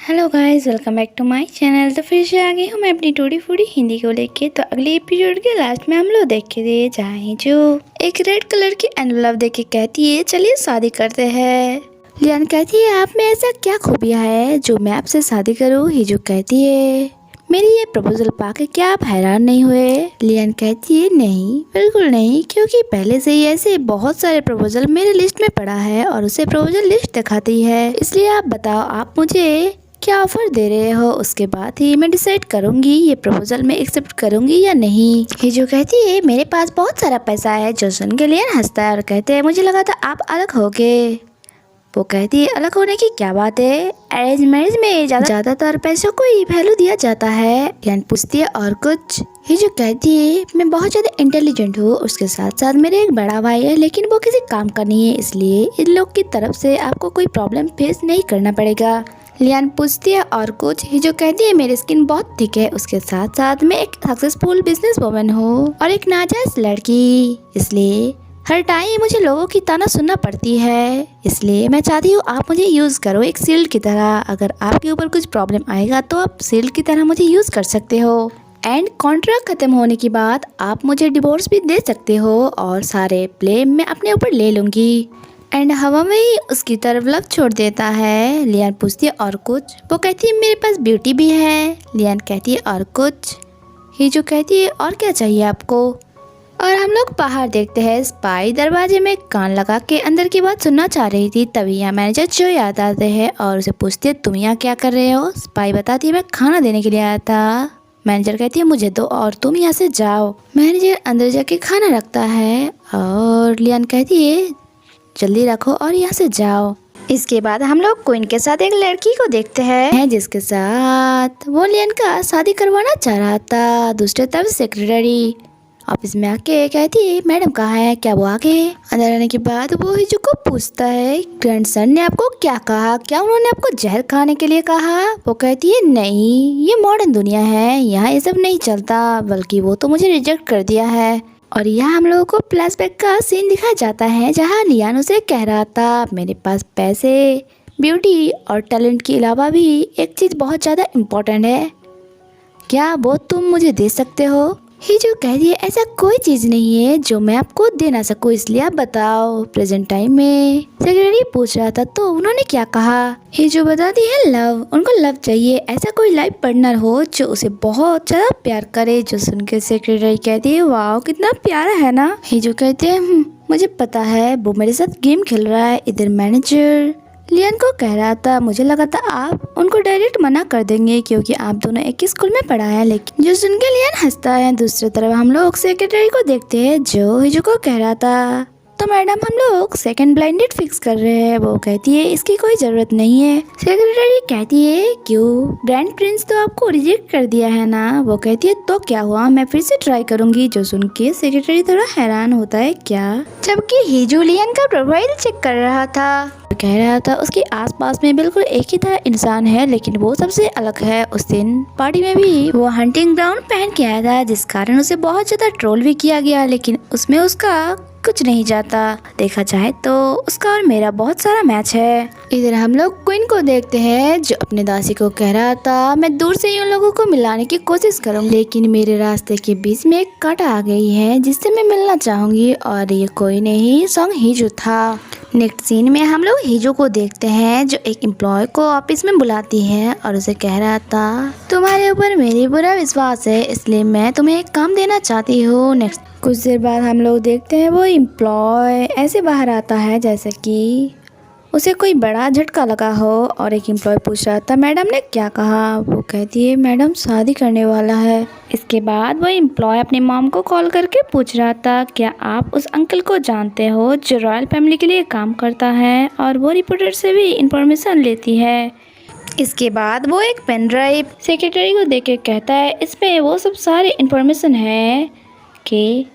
Hello guys, welcome back to my channel. तो फिर से आ गई हूँ मैं अपनी टूडी फूडी हिंदी को लेके। तो अगले एपिसोड के लास्ट में हम लोग देख के दे जाए जो एक रेड कलर की एनवलप देख के कहती है चलिए शादी करते हैं। लियान कहती है आप में ऐसा क्या खूबियाँ है जो मैं आपसे शादी करूँ। हिजू कहती है मेरी ये प्रपोजल पाके क्या आप हैरान नहीं हुए। लियान कहती है नहीं, बिल्कुल नहीं, क्योंकि पहले से ही ऐसे बहुत सारे प्रपोजल मेरे लिस्ट में पड़ा है और उसे प्रपोजल लिस्ट दिखाती है। इसलिए आप बताओ आप मुझे क्या ऑफर दे रहे हो, उसके बाद ही मैं डिसाइड करूंगी ये प्रपोजल मैं एक्सेप्ट करूंगी या नहीं। हिजू कहती है मेरे पास बहुत सारा पैसा है। जो सुन के लियान हंसता है और कहते हैं मुझे लगा था आप अलग होगे। वो कहती है अलग होने की क्या बात है, अरेंज मैरिज में ज्यादातर पैसों को ही वैल्यू दिया जाता है। लियान पूछती है और कुछ। हिजू कहती है मैं बहुत ज्यादा इंटेलिजेंट हूँ, उसके साथ साथ मेरे एक बड़ा भाई है लेकिन वो किसी काम का नहीं है, इसलिए इन लोग की तरफ से आपको कोई प्रॉब्लम फेस नहीं करना पड़ेगा। लियान पूछती है और कुछ। हिजू कहती है मेरी स्किन बहुत थिक है, उसके साथ साथ मैं एक सक्सेसफुल बिजनेस वुमन हूँ और एक नाजायज लड़की, इसलिए हर टाइम मुझे लोगों की ताना सुनना पड़ती है। इसलिए मैं चाहती हूँ आप मुझे यूज़ करो एक शील्ड की तरह। अगर आपके ऊपर कुछ प्रॉब्लम आएगा तो आप शील्ड की तरह मुझे यूज़ कर सकते हो। एंड कॉन्ट्रैक्ट खत्म होने के बाद आप मुझे डिवोर्स भी दे सकते हो और सारे ब्लेम मैं अपने ऊपर ले लूँगी। एंड हवा में ही उसकी तरफ लव छोड़ देता है। लियान पूछती है और कुछ। वो कहती है मेरे पास ब्यूटी भी है। लियान कहती है और कुछ। हिजू कहती है और क्या चाहिए आपको। और हम लोग बाहर देखते हैं स्पाई दरवाजे में कान लगा के अंदर की बात सुनना चाह रही थी। तभी यहाँ मैनेजर जो याद आते हैं और उसे पूछती है तुम यहाँ क्या कर रहे हो। स्पाई बताती है मैं खाना देने के लिए आया था। मैनेजर कहती है मुझे दो और तुम यहाँ से जाओ। मैनेजर अंदर जाके खाना रखता है और लियान कहती है जल्दी रखो और यहाँ से जाओ। इसके बाद हम लोग क्वीन के साथ एक लड़की को देखते हैं जिसके साथ वो लियान का शादी करवाना चाह रहा था। दूसरे तरफ सेक्रेटरी ऑफिस में आके कहती है मैडम कहाँ है, क्या वो आ गए। अंदर आने के बाद वो हिजू को पूछता है ग्रैंडसन ने आपको क्या कहा, क्या उन्होंने आपको जहर खाने के लिए कहा। वो कहती है नहीं, ये मॉडर्न दुनिया है, यहाँ ये सब नहीं चलता, बल्कि वो तो मुझे रिजेक्ट कर दिया है। और यहाँ हम लोगों को फ्लैशबैक का सीन दिखाया जाता है जहाँ लियान उसे कह रहा था मेरे पास पैसे, ब्यूटी और टैलेंट के अलावा भी एक चीज़ बहुत ज़्यादा इम्पोर्टेंट है, क्या वो तुम मुझे दे सकते हो। हिजू कह दिए ऐसा कोई चीज़ नहीं है जो मैं आपको दे ना सकूँ, इसलिए आप बताओ। प्रेजेंट टाइम में सेक्रेटरी पूछ रहा था तो उन्होंने क्या कहा। हिजू बताती है लव, उनको लव चाहिए, ऐसा कोई लाइफ पार्टनर हो जो उसे बहुत ज़्यादा प्यार करे। जो सुन के सेक्रेटरी कहती है वाह कितना प्यारा है ना। हिजू कहते हैं मुझे पता है, वो मेरे साथ गेम खेल रहा है। इधर मैनेजर लियान को कह रहा था मुझे लगा था आप उनको डायरेक्ट मना कर देंगे क्योंकि आप दोनों एक ही स्कूल में पढ़ा है, लेकिन जो सुन के लियान हंसता है। दूसरी तरफ हम लोग सेक्रेटरी को देखते हैं जो हिजू को कह रहा था तो मैडम हम लोग सेकंड ब्लाइंड डेट फिक्स कर रहे हैं। वो कहती है इसकी कोई जरूरत नहीं है। सेक्रेटरी कहती है क्यों, ग्रैंड प्रिंस तो आपको रिजेक्ट कर दिया है ना। वो कहती है तो क्या हुआ, मैं फिर से ट्राई करूंगी। जो सुन के सेक्रेटरी थोड़ा हैरान होता है क्या, जबकि हिजू लियान का प्रोफाइल चेक कर रहा था। कह रहा था उसके आसपास में बिल्कुल एक ही तरह इंसान है लेकिन वो सबसे अलग है। उस दिन पार्टी में भी वो हंटिंग ग्राउंड पहन के आया था जिस कारण उसे बहुत ज्यादा ट्रोल भी किया गया, लेकिन उसमें उसका कुछ नहीं जाता। देखा जाए तो उसका और मेरा बहुत सारा मैच है। इधर हम लोग क्वीन को देखते हैं जो अपने दासी को कह रहा था मैं दूर से ही उन लोगों को मिलाने की कोशिश करूँगी लेकिन मेरे रास्ते के बीच में एक कांटा आ गई है जिससे मैं मिलना चाहूंगी, और ये कोई नहीं सॉन्ग हिजू था। नेक्स्ट सीन में हम लोग हिजू को देखते हैं जो एक एम्प्लॉय को ऑफिस में बुलाती है और उसे कह रहा था तुम्हारे ऊपर मेरी पूरा विश्वास है, इसलिए मैं तुम्हें एक काम देना चाहती हूँ। नेक्स्ट कुछ देर बाद हम लोग देखते हैं वो एम्प्लॉय ऐसे बाहर आता है जैसे कि उसे कोई बड़ा झटका लगा हो। और एक एम्प्लॉय पूछ रहा था मैडम ने क्या कहा। वो कहती है मैडम शादी करने वाला है। इसके बाद वो एम्प्लॉय अपनी मॉम को कॉल करके पूछ रहा था क्या आप उस अंकल को जानते हो जो रॉयल फैमिली के लिए काम करता है और वो रिपोर्टर से भी इंफॉर्मेशन लेती है। इसके बाद वो एक पेन ड्राइव सेक्रेटरी को देके कहता है इसमें वो सब सारी इंफॉर्मेशन है कि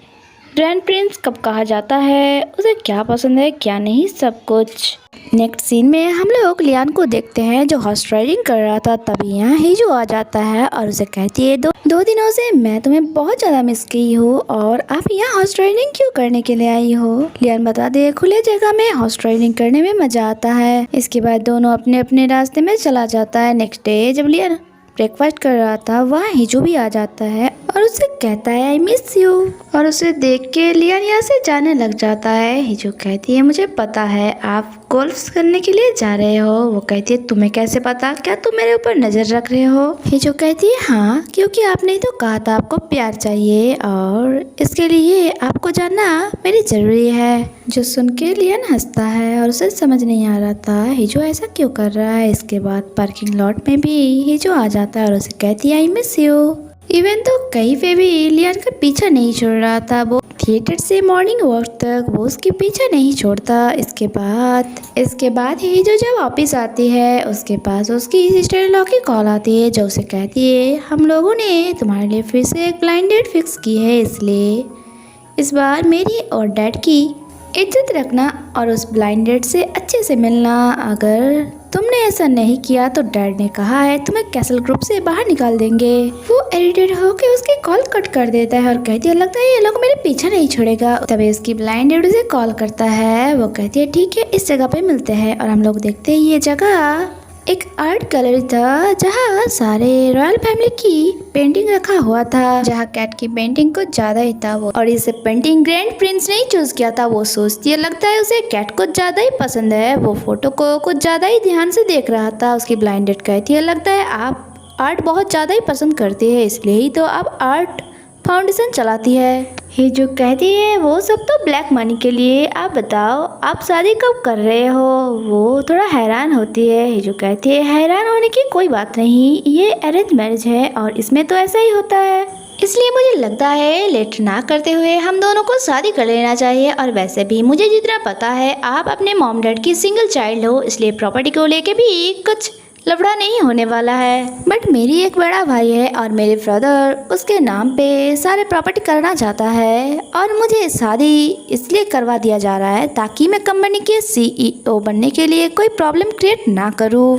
ग्रैंड प्रिंस कब कहा जाता है, उसे क्या पसंद है क्या नहीं, सब कुछ। नेक्स्ट सीन में हम लोग लियान को देखते हैं जो हॉर्स राइडिंग कर रहा था। तभी यहाँ हीजो आ जाता है और उसे कहती है दो दिनों से मैं तुम्हें बहुत ज्यादा मिस की हूँ और आप यहाँ हॉर्स राइडिंग क्यों करने के लिए आई हो। लियान बता दे खुले जगह में हॉर्स राइडिंग करने में मजा आता है। इसके बाद दोनों अपने अपने रास्ते में चला जाता है। नेक्स्ट डे जब लियान ब्रेकफास्ट कर रहा था वहाँ हीजो भी आ जाता है और उससे कहता है आई मिस यू और उसे देख के लियान यहाँ से जाने लग जाता है। हीजो कहती है मुझे पता है आप गोल्फ करने के लिए जा रहे हो। वो कहती है तुम्हें कैसे पता, क्या तुम मेरे ऊपर नजर रख रहे हो। हीजो कहती है हाँ क्योंकि आपने तो कहा था आपको प्यार चाहिए और इसके लिए आपको जानना मेरी जरूरी है। जो सुन के लियान हंसता है और उसे समझ नहीं आ रहा था हीजो ऐसा क्यों कर रहा है। इसके बाद पार्किंग लॉट में भी हीजो आ जाता है और उसे कहती है आई मिस यू। इवन तो कहीं पे भी लियान का पीछा नहीं छोड़ रहा था। वो थिएटर से मॉर्निंग वॉक तक वो उसके पीछा नहीं छोड़ता। इसके बाद हीजो जब वापस आती है उसके पास उसकी सिस्टर इन लॉ की कॉल आती है जो उसे कहती है हम लोगों ने तुम्हारे लिए फिर से एक ब्लाइंड डेट फिक्स की है, इसलिए इस बार मेरी और डैड की इज्जत रखना और उस ब्लाइंड डेट से अच्छे से मिलना। अगर तुमने ऐसा नहीं किया तो डैड ने कहा है तुम्हें कैसल ग्रुप से बाहर निकाल देंगे। वो इरिटेट होकर उसकी कॉल कट कर देता है और कहती है लगता है ये लोग मेरे पीछा नहीं छोड़ेगा। तभी उसकी ब्लाइंड डेट उसे कॉल करता है। वो कहती है ठीक है इस जगह पे मिलते हैं और हम लोग देखते हैं ये जगह एक आर्ट गैलरी था जहाँ सारे रॉयल फैमिली की पेंटिंग रखा हुआ था। जहाँ कैट की पेंटिंग कुछ ज्यादा ही था वो और इसे पेंटिंग ग्रैंड प्रिंस ने ही चूज किया था। वो सोचती है लगता है उसे कैट कुछ ज्यादा ही पसंद है। वो फोटो को कुछ ज्यादा ही ध्यान से देख रहा था। उसकी ब्लाइंड डेट कहती है लगता है आप आर्ट बहुत ज्यादा ही पसंद करते हैं, इसलिए ही तो आप आर्ट फाउंडेशन चलाती है। हीजो कहती है वो सब तो ब्लैक मनी के लिए, आप बताओ आप शादी कब कर रहे हो। वो थोड़ा हैरान होती है। हीजो कहती है हैरान होने की कोई बात नहीं, ये अरेंज मैरिज है और इसमें तो ऐसा ही होता है, इसलिए मुझे लगता है लेट ना करते हुए हम दोनों को शादी कर लेना चाहिए। और वैसे भी मुझे जितना पता है आप अपने मॉम डैड की सिंगल चाइल्ड हो, इसलिए प्रॉपर्टी को लेके भी कुछ लफड़ा नहीं होने वाला है। बट मेरी एक बड़ा भाई है और मेरे ब्रदर उसके नाम पे सारे प्रॉपर्टी करना चाहता है और मुझे शादी इसलिए करवा दिया जा रहा है ताकि मैं कंपनी के CEO बनने के लिए कोई प्रॉब्लम क्रिएट ना करूँ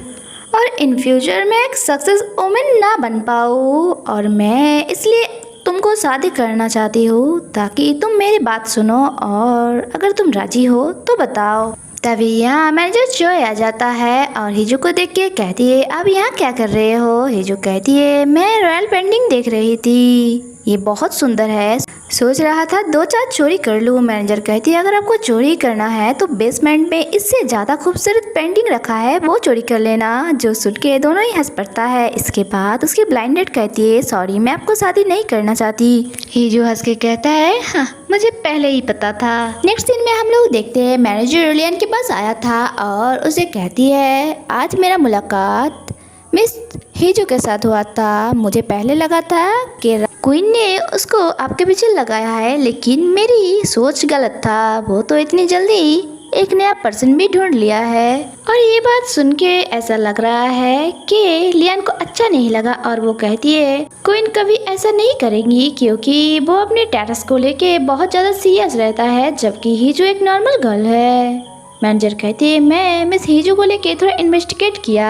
और इन फ्यूचर में एक सक्सेस वुमेन ना बन पाऊँ। और मैं इसलिए तुमको शादी करना चाहती हूँ ताकि तुम मेरी बात सुनो और अगर तुम राजी हो तो बताओ। तभी यहाँ मैनेजर जोय आ जाता है और हीजो को देख के कहती है आप यहाँ क्या कर रहे हो। हीजो कहती है मैं रॉयल पेंटिंग देख रही थी, ये बहुत सुंदर है, सोच रहा था 2-4 चोरी कर लूँ। मैनेजर कहती है अगर आपको चोरी करना है तो बेसमेंट में इससे ज़्यादा खूबसूरत पेंटिंग रखा है वो चोरी कर लेना। जो सुन के दोनों ही हंस पड़ता है। इसके बाद उसकी ब्लाइंड डेट कहती है सॉरी मैं आपको शादी नहीं करना चाहती। हीजो हंस के कहता है हाँ मुझे पहले ही पता था। नेक्स्ट सीन में हम लोग देखते हैं मैनेजर लियान के पास आया था और उसे कहती है आज मेरा मुलाकात मिस हीजो के साथ हुआ था। मुझे पहले लगा था कि क्वीन ने उसको आपके पीछे लगाया है, लेकिन मेरी सोच गलत था। वो तो इतनी जल्दी एक नया पर्सन भी ढूंढ लिया है। और ये बात सुन के ऐसा लग रहा है कि लियान को अच्छा नहीं लगा और वो कहती है क्वीन कभी ऐसा नहीं करेंगी क्योंकि वो अपने स्टेटस को लेके बहुत ज़्यादा सीरियस रहता है, जबकि हीजो एक नॉर्मल गर्ल है। मैनेजर कहती है मैं मिस हीजो को लेके थोड़ा इन्वेस्टिगेट किया।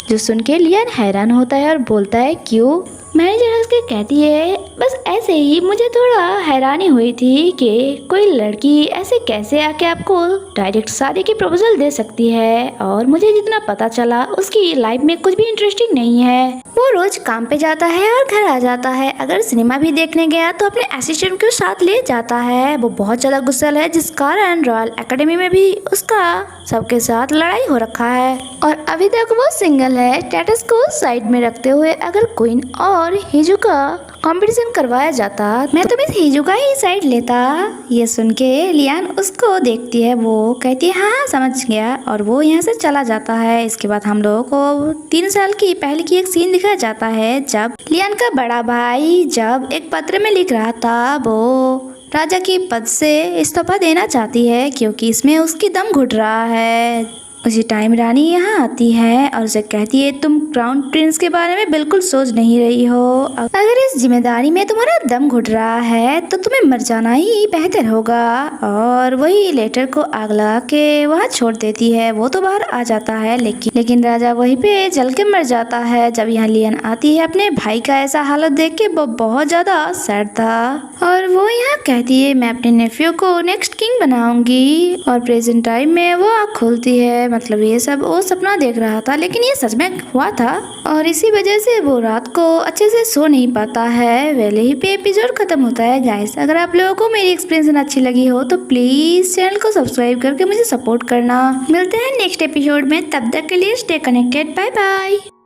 जो सुन के लियान हैरान होता है और बोलता है क्यों। मैनेजर हंस के कहती है बस ऐसे ही मुझे थोड़ा हैरानी हुई थी कि कोई लड़की ऐसे कैसे आके आपको डायरेक्ट शादी की प्रपोजल दे सकती है और मुझे जितना पता चला उसकी लाइफ में कुछ भी इंटरेस्टिंग नहीं है। वो रोज काम पे जाता है और घर आ जाता है। अगर सिनेमा भी देखने गया तो अपने असिस्टेंट को साथ ले जाता है। वो बहुत ज्यादा गुस्सैल है जिस कारण रॉयल एकेडमी में भी उसका सबके साथ लड़ाई हो रखा है और अभी तक वो सिंगल है। स्टेटस को साइड में रखते हुए अगर क्वीन और हीजो का कंपटीशन करवाया जाता मैं तो मिस हीजो का ही साइड लेता। ये सुन के लियान उसको देखती है। वो कहती है हाँ समझ गया और वो यहाँ से चला जाता है। इसके बाद हम लोगों को 3 साल की पहले की एक सीन दिखाया जाता है जब लियान का बड़ा भाई जब एक पत्र में लिख रहा था वो राजा की पद से इस्तीफा देना चाहती है क्योंकि इसमें उसकी दम घुट रहा है। उसी टाइम रानी यहाँ आती है और उसे कहती है तुम क्राउन प्रिंस के बारे में बिल्कुल सोच नहीं रही हो। अगर इस जिम्मेदारी में तुम्हारा दम घुट रहा है तो तुम्हें मर जाना ही बेहतर होगा। और वही लेटर को आग लगा के वहाँ छोड़ देती है। वो तो बाहर आ जाता है लेकिन राजा वहीं पे जल के मर जाता है। जब यहाँ लियन आती है अपने भाई का ऐसा हालत देख के वो बहुत ज्यादा सैड था और वो यहाँ कहती है मैं अपने नेफ्यू को नेक्स्ट किंग बनाऊंगी। और प्रेजेंट टाइम में वो आँख खोलती है, मतलब ये सब वो सपना देख रहा था लेकिन ये सच में हुआ था और इसी वजह से वो रात को अच्छे से सो नहीं पाता है। वेले ही पे एपिसोड खत्म होता है गाइस। अगर आप लोगों को मेरी एक्सप्लेनेशन अच्छी लगी हो तो प्लीज चैनल को सब्सक्राइब करके मुझे सपोर्ट करना। मिलते हैं नेक्स्ट एपिसोड में, तब तक के लिए स्टे कनेक्टेड, बाय बाय।